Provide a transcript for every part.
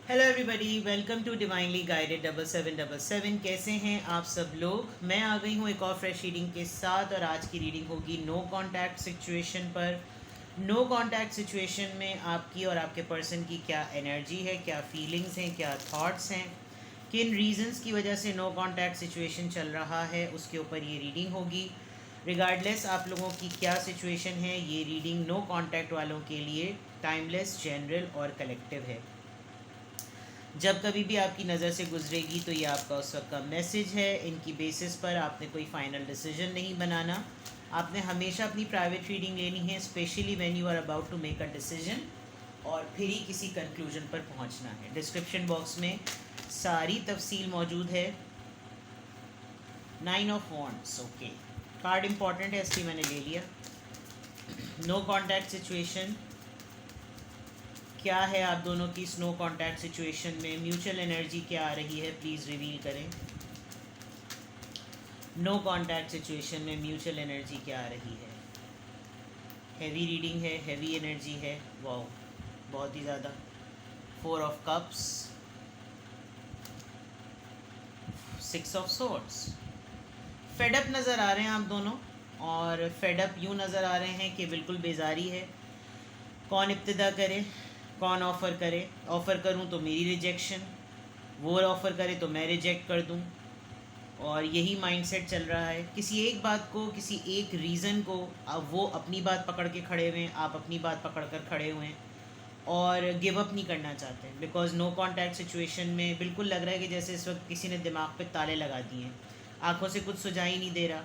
Hello everybody, welcome to divinely guided 7777। कैसे हैं आप सब लोग। मैं आ गई हूँ एक और फ्रेश रीडिंग के साथ और आज की रीडिंग होगी नो कांटेक्ट सिचुएशन पर। नो कांटेक्ट सिचुएशन में आपकी और आपके पर्सन की क्या एनर्जी है, क्या फीलिंग्स हैं, क्या थॉट्स हैं, किन रीजंस की वजह से नो कांटेक्ट सिचुएशन चल रहा है, उसके ऊपर ये रीडिंग होगी। रिगार्डलेस आप लोगों की क्या सिचुएशन है, ये रीडिंग नो कांटेक्ट वालों के लिए टाइमलेस, जनरल और कलेक्टिव है। जब कभी भी आपकी नज़र से गुजरेगी तो ये आपका उस वक्त का मैसेज है। इनकी बेसिस पर आपने कोई फ़ाइनल डिसीजन नहीं बनाना। आपने हमेशा अपनी प्राइवेट रीडिंग लेनी है, specially when you are about to make a decision, और फिर ही किसी कंक्लूजन पर पहुंचना है। डिस्क्रिप्शन बॉक्स में सारी तफसील मौजूद है। 9 of wands, okay. Card important है इसलिए मैंने ले लिया। नो कॉन्टैक्ट सिचुएशन क्या है आप दोनों की स्नो कांटेक्ट सिचुएशन में, म्यूचुअल एनर्जी क्या आ रही है, प्लीज़ रिवील करें। नो कांटेक्ट सिचुएशन में म्यूचुअल एनर्जी क्या आ रही है। हैवी रीडिंग है, हैवी एनर्जी है, वाओ, बहुत ही ज़्यादा। 4 of cups, 6 of swords. Fed up नज़र आ रहे हैं आप दोनों, और फेडअप यूँ नज़र आ रहे हैं कि बिल्कुल बेजारी है। कौन इब्तिदा करे, कौन ऑफ़र करे। ऑफ़र करूँ तो मेरी रिजेक्शन, वो ऑफ़र करे तो मैं रिजेक्ट कर दूँ, और यही माइंडसेट चल रहा है। किसी एक बात को, किसी एक रीज़न को, अब वो अपनी बात पकड़ के खड़े हुए हैं, आप अपनी बात पकड़ कर खड़े हुए हैं, और गिव अप नहीं करना चाहते। बिकॉज नो कांटेक्ट सिचुएशन में बिल्कुल लग रहा है कि जैसे इस वक्त किसी ने दिमाग पे ताले लगा दिए हैं, आंखों से कुछ सुझाई नहीं दे रहा,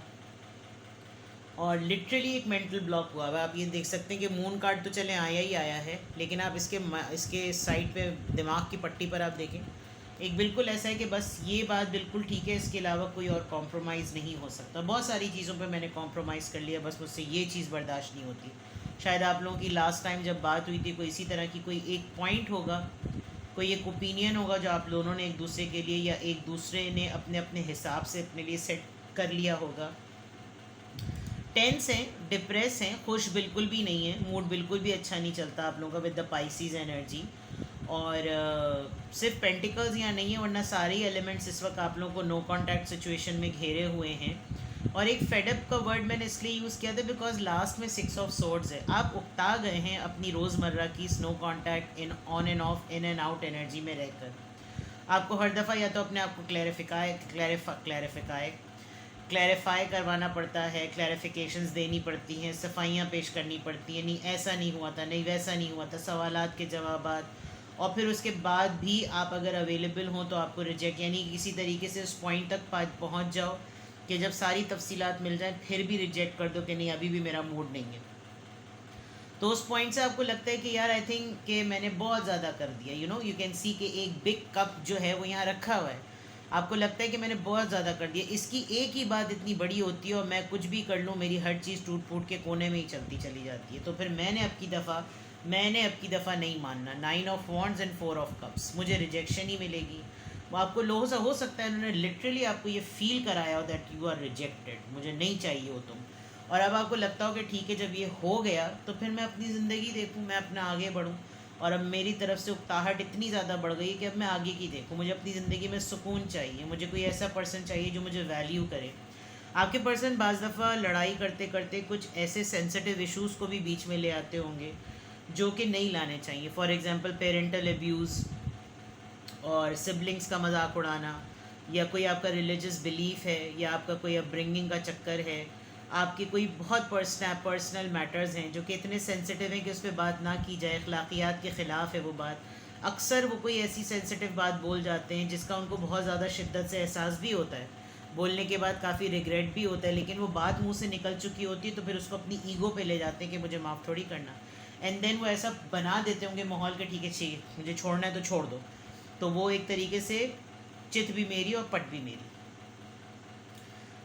और लिटरली एक मेंटल ब्लॉक हुआ है। आप ये देख सकते हैं कि मून कार्ड तो चले आया ही आया है, लेकिन आप इसके साइड पे दिमाग की पट्टी पर आप देखें, एक बिल्कुल ऐसा है कि बस ये बात बिल्कुल ठीक है, इसके अलावा कोई और कॉम्प्रोमाइज़ नहीं हो सकता। बहुत सारी चीज़ों पे मैंने कॉम्प्रोमाइज़ कर लिया, बस मुझसे ये चीज़ बर्दाश्त नहीं होती। शायद आप लोगों की लास्ट टाइम जब बात हुई थी, कोई इसी तरह की कोई एक पॉइंट होगा, कोई एक ओपिनियन होगा जो आप दोनों ने एक दूसरे के लिए, या एक दूसरे ने अपने अपने हिसाब से अपने लिए सेट कर लिया होगा। टेंस हैं, डिप्रेस हैं, खुश बिल्कुल भी नहीं है, मूड बिल्कुल भी अच्छा नहीं चलता आप लोगों का विद द पाइसीज एनर्जी। और सिर्फ पेंटिकल्स यहाँ नहीं है, वरना सारे ही एलिमेंट्स इस वक्त आप लोगों को नो कांटेक्ट सिचुएशन में घेरे हुए हैं। और एक फेडअप का वर्ड मैंने इसलिए यूज़ किया था बिकॉज लास्ट में 6 ऑफ सोर्ड्स है। आप उकता गए हैं अपनी रोज़मर्रा की snow contact, in on end of, in and out energy में रहकर। आपको हर दफ़ा या तो अपने आप को क्लैरिफाई करवाना पड़ता है, क्लैरिफिकेशंस देनी पड़ती हैं, सफाइयाँ पेश करनी पड़ती हैं, नहीं ऐसा नहीं हुआ था, नहीं वैसा नहीं हुआ था, सवालात के जवाबात। और फिर उसके बाद भी आप अगर अवेलेबल हों तो आपको रिजेक्ट, यानी किसी तरीके से उस पॉइंट तक पहुँच जाओ कि जब सारी तफसीलात मिल जाएं फिर भी रिजेक्ट कर दो कि नहीं अभी भी मेरा मूड नहीं है। तो उस पॉइंट से आपको लगता है कि यार आई थिंक कि मैंने बहुत ज़्यादा कर दिया। यू कैन सी कि एक बिग कप जो है वो यहाँ रखा हुआ है, आपको लगता है कि मैंने बहुत ज़्यादा कर दिया, इसकी एक ही बात इतनी बड़ी होती है और मैं कुछ भी कर लूँ मेरी हर चीज़ टूट फूट के कोने में ही चलती चली जाती है। तो फिर मैंने अब की दफ़ा नहीं मानना। 9 of wands and 4 of cups, मुझे रिजेक्शन ही मिलेगी। वो आपको लो सा हो सकता है उन्होंने लिटरली आपको ये फील कराया हो दैट यू आर रिजेक्टेड, मुझे नहीं चाहिए हो तुम। और अब आपको लगता हो कि ठीक है, जब ये हो गया तो फिर मैं अपनी ज़िंदगी देखूँ, मैं अपना आगे बढ़ूँ। और अब मेरी तरफ से उकताहट इतनी ज़्यादा बढ़ गई कि अब मैं आगे की देखूँ, मुझे अपनी ज़िंदगी में सुकून चाहिए, मुझे कोई ऐसा पर्सन चाहिए जो मुझे वैल्यू करे। आपके पर्सन बाज़ दफ़ा लड़ाई करते करते कुछ ऐसे सेंसिटिव इश्यूज़ को भी बीच में ले आते होंगे जो कि नहीं लाने चाहिए। फॉर एग्ज़ाम्पल पेरेंटल एब्यूज़, और सिबलिंग्स का मजाक उड़ाना, या कोई आपका रिलीजियस बिलीफ है, या आपका कोई अपब्रिंगिंग का चक्कर है, आपके कोई बहुत पर्सनल मैटर्स हैं जो कि इतने सेंसिटिव हैं कि उस पर बात ना की जाए, अखलाकियात के ख़िलाफ़ है वो बात। अक्सर वो कोई ऐसी सेंसिटिव बात बोल जाते हैं जिसका उनको बहुत ज़्यादा शिद्दत से एहसास भी होता है, बोलने के बाद काफ़ी रिग्रेट भी होता है, लेकिन वो बात मुंह से निकल चुकी होती है तो फिर उसको अपनी ईगो पे ले जाते हैं कि मुझे माफ़ थोड़ी करना। एंड देन वो ऐसा बना देते होंगे माहौल के, ठीक है चाहिए मुझे छोड़ना है तो छोड़ दो। तो वो एक तरीके से चित भी मेरी और पट भी मेरी।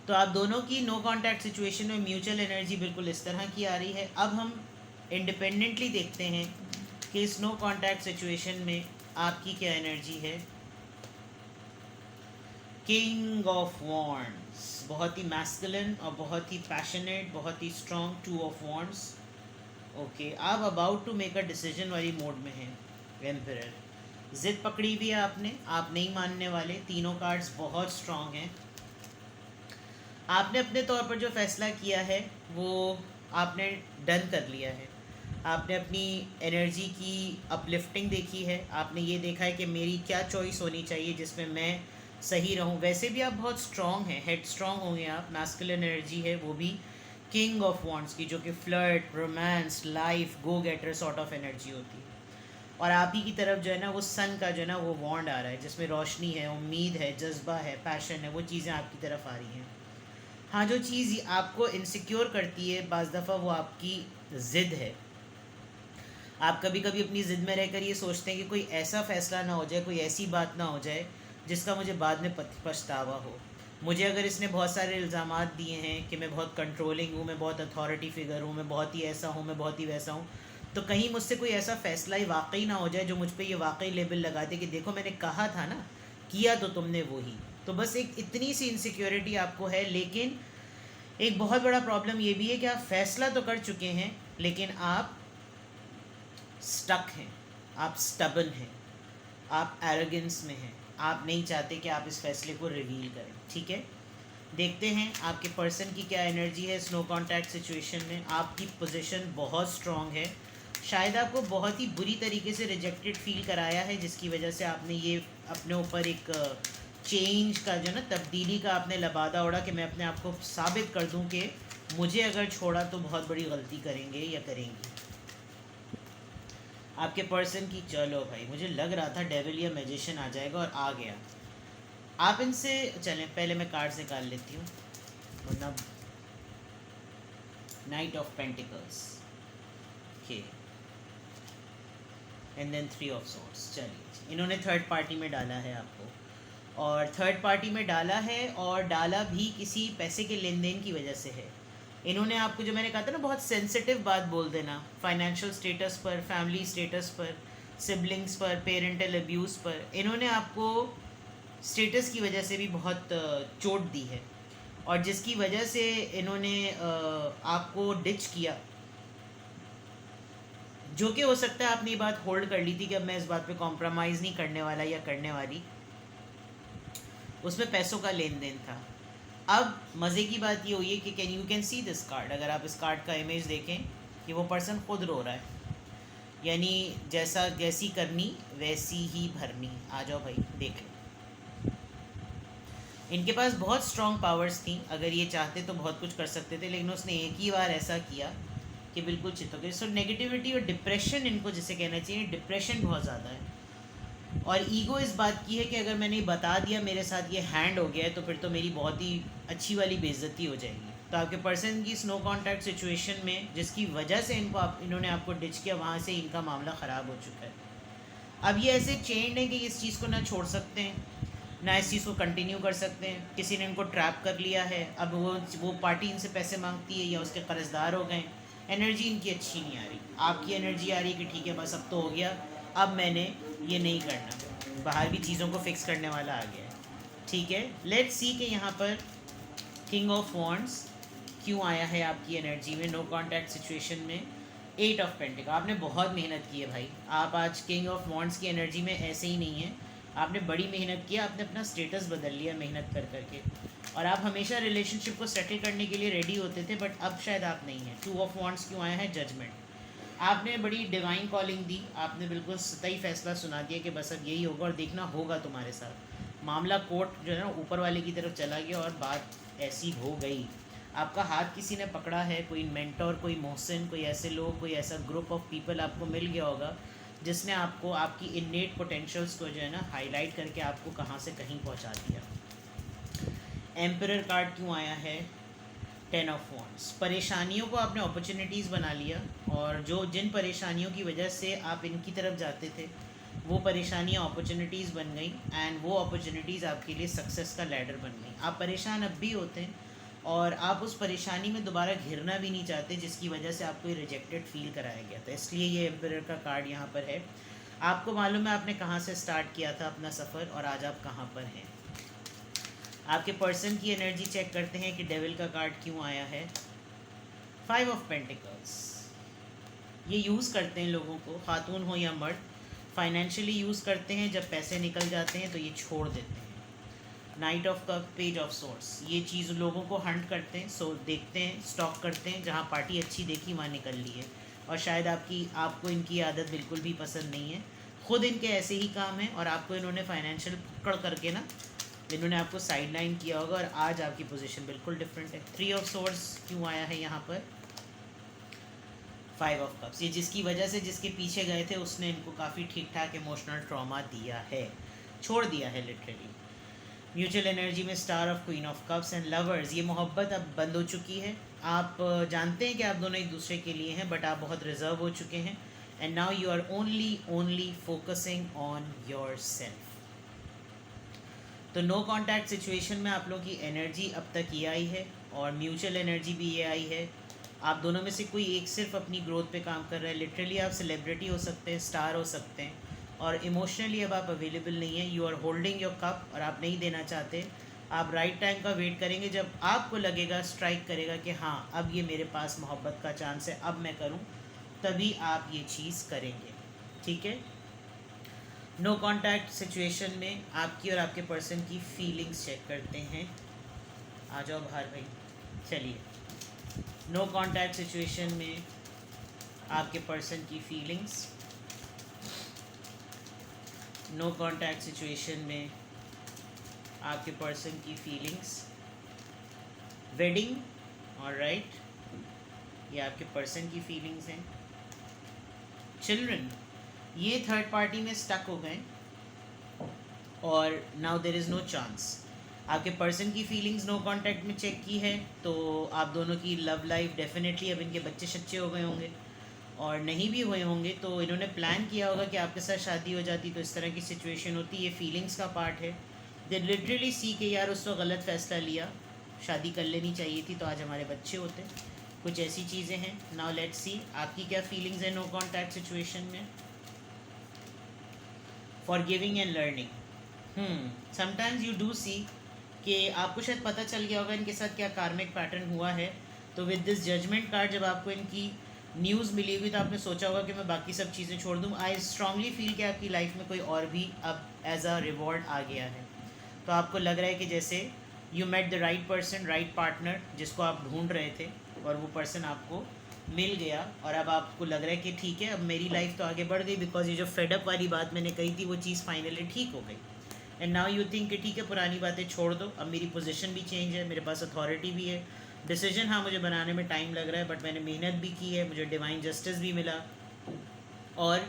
तो आप दोनों की नो कांटेक्ट सिचुएशन में म्यूचुअल एनर्जी बिल्कुल इस तरह की आ रही है। अब हम इंडिपेंडेंटली देखते हैं कि इस नो कांटेक्ट सिचुएशन में आपकी क्या एनर्जी है। किंग ऑफ वॉन्ड्स, बहुत ही मैस्कुलिन और बहुत ही पैशनेट, बहुत ही स्ट्रॉन्ग। 2 of wands, okay. आप about to make a decision वाली मोड में हैं। एम्परर, ज़िद पकड़ी हुई है आपने, आप नहीं मानने वाले। तीनों कार्ड्स बहुत स्ट्रांग हैं। आपने अपने तौर पर जो फैसला किया है वो आपने डन कर लिया है। आपने अपनी एनर्जी की अपलिफ्टिंग देखी है, आपने ये देखा है कि मेरी क्या चॉइस होनी चाहिए जिसमें मैं सही रहूं। वैसे भी आप बहुत स्ट्रांग हैं, हेड स्ट्रांग होंगे आप, मैस्कुलिन एनर्जी है वो भी किंग ऑफ वॉन्ड्स की, जो कि flirt, romance, life, go getter sort of energy होती है। और आप ही की तरफ जो है ना वो सन का जो है ना वो वॉन्ड आ रहा है, जिसमें रोशनी है, उम्मीद है, जज्बा है, पैशन है, वो चीज़ें आपकी तरफ आ रही हैं। हाँ, जो चीज़ आपको इनसिक्योर करती है बाज़ दफ़ा वो आपकी ज़िद है। आप कभी कभी अपनी ज़िद में रहकर ये सोचते हैं कि कोई ऐसा फ़ैसला ना हो जाए, कोई ऐसी बात ना हो जाए जिसका मुझे बाद में पछतावा हो। मुझे अगर इसने बहुत सारे इल्ज़ामात दिए हैं कि मैं बहुत कंट्रोलिंग हूँ, मैं बहुत अथॉरिटी फ़िगर हूँ, मैं बहुत ही ऐसा हूँ, मैं बहुत ही वैसा हूँ, तो कहीं मुझसे कोई ऐसा फ़ैसला ही वाकई ना हो जाए जो मुझ पर ये वाकई लेबल लगा दे कि देखो मैंने कहा था ना, किया तो तुमने वही। तो बस एक इतनी सी इनसिक्योरिटी आपको है। लेकिन एक बहुत बड़ा प्रॉब्लम ये भी है कि आप फ़ैसला तो कर चुके हैं लेकिन आप स्टक हैं, आप स्टबन हैं, आप एरोगेंस में हैं, आप नहीं चाहते कि आप इस फैसले को रिवील करें। ठीक है, देखते हैं आपके पर्सन की क्या एनर्जी है इस नो कॉन्टैक्ट सिचुएशन में। आपकी पोजीशन बहुत स्ट्रांग है, शायद आपको बहुत ही बुरी तरीके से रिजेक्टेड फील कराया है, जिसकी वजह से आपने ये अपने ऊपर एक चेंज का जो ना तब्दीली का आपने लबादा उड़ा कि मैं अपने आप को साबित कर दूं कि मुझे अगर छोड़ा तो बहुत बड़ी गलती करेंगे या करेंगी। आपके पर्सन की, चलो भाई मुझे लग रहा था डेविल या मैजिशियन आ जाएगा और आ गया। आप इनसे चलें, पहले मैं कार्ड्स निकाल लेती हूँ, वरना नाइट ऑफ पेंटिकल्स के एंड देन 3 ऑफ सॉर्ड्स। चलिए, इन्होंने थर्ड पार्टी में डाला है आपको, और थर्ड पार्टी में डाला है, और डाला भी किसी पैसे के लेन देन की वजह से है। इन्होंने आपको, जो मैंने कहा था ना बहुत सेंसिटिव बात बोल देना, फाइनेंशियल स्टेटस पर, फैमिली स्टेटस पर, सिबलिंग्स पर, पेरेंटल अब्यूज़ पर, इन्होंने आपको स्टेटस की वजह से भी बहुत चोट दी है, और जिसकी वजह से इन्होंने आपको डिच किया, जो कि हो सकता है आपने ये बात होल्ड कर ली थी कि अब मैं इस बात पे कॉम्प्रोमाइज़ नहीं करने वाला या करने वाली। उसमें पैसों का लेन देन था। अब मज़े की बात ये हुई है कि you can see this card, अगर आप इस कार्ड का इमेज देखें कि वो पर्सन खुद रो रहा है, यानी जैसी करनी वैसी ही भरनी। आ जाओ भाई देख लो। इनके पास बहुत स्ट्रॉन्ग पावर्स थी, अगर ये चाहते तो बहुत कुछ कर सकते थे, लेकिन उसने एक ही बार ऐसा किया कि बिल्कुल चित हो गए। सो नेगेटिविटी और डिप्रेशन, इनको जिसे कहना चाहिए, डिप्रेशन बहुत ज़्यादा है। और ईगो इस बात की है कि अगर मैंने बता दिया मेरे साथ ये हैंड हो गया है तो फिर तो मेरी बहुत ही अच्छी वाली बेइज्जती हो जाएगी। तो आपके पर्सन की स्नो कॉन्टैक्ट सिचुएशन में जिसकी वजह से इन्होंने आपको डिच किया, वहाँ से इनका मामला ख़राब हो चुका है। अब ये ऐसे चेंड है कि इस चीज़ को ना छोड़ सकते हैं, ना इस चीज़ को कंटिन्यू कर सकते हैं। किसी ने इनको ट्रैप कर लिया है, अब वो पार्टी इनसे पैसे मांगती है या उसके कर्जदार हो गए। एनर्जी इनकी अच्छी नहीं आ रही, आपकी एनर्जी आ रही है कि ठीक है बस अब तो हो गया, अब मैंने ये नहीं करना, बाहर भी चीज़ों को फिक्स करने वाला आ गया है। ठीक है, लेट्स सी कि यहाँ पर किंग ऑफ वॉन्ड्स क्यों आया है आपकी एनर्जी में नो कॉन्टैक्ट सिचुएशन में। 8 ऑफ पेंटिकल, आपने बहुत मेहनत की है भाई, आप आज किंग ऑफ वॉन्ड्स की एनर्जी में ऐसे ही नहीं है, आपने बड़ी मेहनत की, आपने अपना स्टेटस बदल लिया मेहनत कर करके, और आप हमेशा रिलेशनशिप को सेटल करने के लिए रेडी होते थे, बट अब शायद आप नहीं हैं। 2 ऑफ वॉन्ड्स क्यों आया है? जजमेंट। आपने बड़ी डिवाइन कॉलिंग दी, आपने बिल्कुल सतही फैसला सुना दिया कि बस अब यही होगा और देखना होगा तुम्हारे साथ। मामला कोर्ट जो है ना ऊपर वाले की तरफ चला गया और बात ऐसी हो गई। आपका हाथ किसी ने पकड़ा है, कोई मेंटोर, कोई मोहसिन, कोई ऐसे लोग, कोई ऐसा ग्रुप ऑफ पीपल आपको मिल गया होगा जिसने आपको आपकी इननेट पोटेंशियल्स को जो है ना हाईलाइट करके आपको कहाँ से कहीं पहुँचा दिया। एम्परर कार्ड क्यों आया है? 10 ऑफ वॉन्ड्स। परेशानियों को आपने अपॉर्चुनिटीज़ बना लिया, और जिन परेशानियों की वजह से आप इनकी तरफ जाते थे वो परेशानियाँ अपॉर्चुनिटीज़ बन गई, एंड वो अपॉर्चुनिटीज़ आपके लिए सक्सेस का लैडर बन गई। आप परेशान अब भी होते हैं और आप उस परेशानी में दोबारा घिरना भी नहीं चाहते, जिसकी वजह से आपको ये रिजेक्टेड फील कराया गया था, इसलिए ये एम्परर का कार्ड यहाँ पर है। आपको मालूम है आपने कहाँ से स्टार्ट किया था अपना सफ़र और आज आप कहाँ पर हैं। आपके पर्सन की एनर्जी चेक करते हैं कि डेविल का कार्ड क्यों आया है। 5 ऑफ पेंटिकल्स, ये यूज़ करते हैं लोगों को, खातून हो या मर्द, फाइनेंशियली यूज़ करते हैं, जब पैसे निकल जाते हैं तो ये छोड़ देते हैं। Night of cup, page of source, ये चीज़ लोगों को हंट करते हैं, सो देखते हैं, स्टॉक करते हैं, जहाँ पार्टी अच्छी देखी वहाँ निकल ली है। और शायद आपको इनकी आदत बिल्कुल भी पसंद नहीं है, खुद इनके ऐसे ही काम है और आपको इन्होंने फाइनेंशियल पकड़ करके ना, इन्होंने आपको साइड लाइन किया होगा और आज आपकी पोजीशन बिल्कुल डिफरेंट है। 3 ऑफ सोर्स क्यों आया है यहाँ पर? 5 ऑफ कप्स, ये जिसकी वजह से जिसके पीछे गए थे उसने इनको काफ़ी ठीक ठाक इमोशनल ट्रॉमा दिया है, छोड़ दिया है लिटरली। म्यूचुअल एनर्जी में star of queen of cups and lovers, ये मोहब्बत अब बंद हो चुकी है। आप जानते हैं कि आप दोनों एक दूसरे के लिए हैं, बट आप बहुत रिजर्व हो चुके हैं and now you are only focusing on yourself. तो नो कॉन्टैक्ट सिचुएशन में आप लोगों की एनर्जी अब तक ये आई है और म्यूचुअल एनर्जी भी ये आई है। आप दोनों में से कोई एक सिर्फ अपनी ग्रोथ पे काम कर रहा है। लिटरली आप सेलिब्रिटी हो सकते हैं, स्टार हो सकते हैं, और इमोशनली अब आप अवेलेबल नहीं है। You are holding your cup और आप नहीं देना चाहते। आप राइट टाइम का वेट करेंगे, जब आपको लगेगा, स्ट्राइक करेगा कि हाँ अब ये मेरे पास मोहब्बत का चांस है, अब मैं करूँ, तभी आप ये चीज़ करेंगे। ठीक है। नो कॉन्टैक्ट सिचुएशन में आपकी और आपके पर्सन की फीलिंग्स चेक करते हैं। आ जाओ बाहर भाई, चलिए। नो कॉन्टैक्ट सिचुएशन में आपके पर्सन की फीलिंग्स, नो कॉन्टैक्ट सिचुएशन में आपके पर्सन की फीलिंग्स, वेडिंग, ऑलराइट, ये आपके पर्सन की फीलिंग्स हैं। चिल्ड्रन, ये थर्ड पार्टी में स्टक हो गए और now there is no chance. आपके पर्सन की फीलिंग्स नो कांटेक्ट में चेक की है तो आप दोनों की लव लाइफ डेफिनेटली, अब इनके बच्चे शच्चे हो गए होंगे, और नहीं भी हुए होंगे तो इन्होंने प्लान किया होगा कि आपके साथ शादी हो जाती तो इस तरह की सिचुएशन होती। ये फीलिंग्स का पार्ट है। दे लिटरली सी के यार उस वक्त गलत फ़ैसला लिया, शादी कर लेनी चाहिए थी तो आज हमारे बच्चे होते। कुछ ऐसी चीज़ें हैं। नाउ लेट्स सी आपकी क्या फीलिंग्स हैं नो कॉन्टैक्ट सिचुएशन में। Forgiving and learning, sometimes you do see कि आपको शायद पता चल गया होगा इनके साथ क्या कार्मिक पैटर्न हुआ है। तो विद दिस जजमेंट कार्ड जब आपको इनकी न्यूज़ मिली हुई तो आपने सोचा होगा कि मैं बाकी सब चीज़ें छोड़ दूँ। आई स्ट्रांगली फील कि आपकी लाइफ में कोई और भी अब एज अ रिवॉर्ड आ गया है। तो आपको लग रहा है कि जैसे you met the right person, right partner जिसको आप ढूंढ रहे थे, और वो पर्सन आपको मिल गया और अब आपको लग रहा है कि ठीक है अब मेरी लाइफ तो आगे बढ़ गई, बिकॉज ये जो फेडअप वाली बात मैंने कही थी वो चीज़ फाइनली ठीक हो गई। एंड नाउ यू थिंक कि ठीक है पुरानी बातें छोड़ दो, अब मेरी पोजीशन भी चेंज है, मेरे पास अथॉरिटी भी है। डिसीजन हाँ मुझे बनाने में टाइम लग रहा है, बट मैंने मेहनत भी की है, मुझे डिवाइन जस्टिस भी मिला, और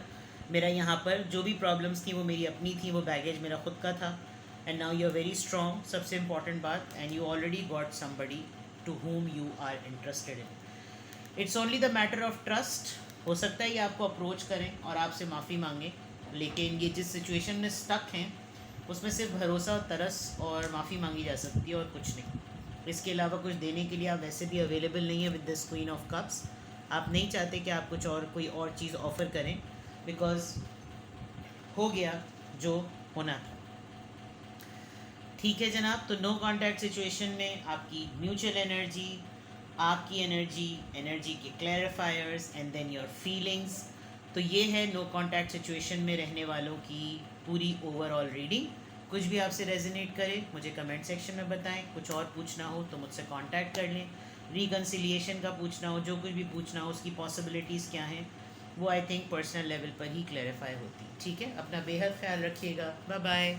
मेरा यहाँ पर जो भी प्रॉब्लम्स थी वो मेरी अपनी थी, वो बैगेज मेरा खुद का था। And now you are very strong, सबसे इम्पॉर्टेंट बात, and you already got somebody to whom you are interested in. It's only the matter of trust. हो सकता है ये आपको अप्रोच करें और आपसे माफ़ी मांगें, लेकिन ये जिस सिचुएशन में स्टक हैं उसमें सिर्फ भरोसा, तरस और माफ़ी मांगी जा सकती है और कुछ नहीं। इसके अलावा कुछ देने के लिए आप वैसे भी अवेलेबल नहीं है with this queen of cups. आप नहीं चाहते कि आप कुछ और कोई और चीज़ ऑफ़र करें, बिकॉज हो गया जो होना था। ठीक है जनाब, तो नो कॉन्टैक्ट सिचुएशन में आपकी म्यूचुअल एनर्जी, आपकी एनर्जी के क्लैरिफायर्स एंड देन योर फीलिंग्स। तो ये है नो कॉन्टैक्ट सिचुएशन में रहने वालों की पूरी ओवरऑल रीडिंग। कुछ भी आपसे रेजोनेट करे मुझे कमेंट सेक्शन में बताएं। कुछ और पूछना हो तो मुझसे कांटेक्ट कर लें। रिकन्सिलिएशन का पूछना हो, जो कुछ भी पूछना हो, उसकी पॉसिबिलिटीज़ क्या हैं, वो आई थिंक पर्सनल लेवल पर ही क्लैरिफाई होती। ठीक है, अपना बेहद ख्याल रखिएगा। Bye bye.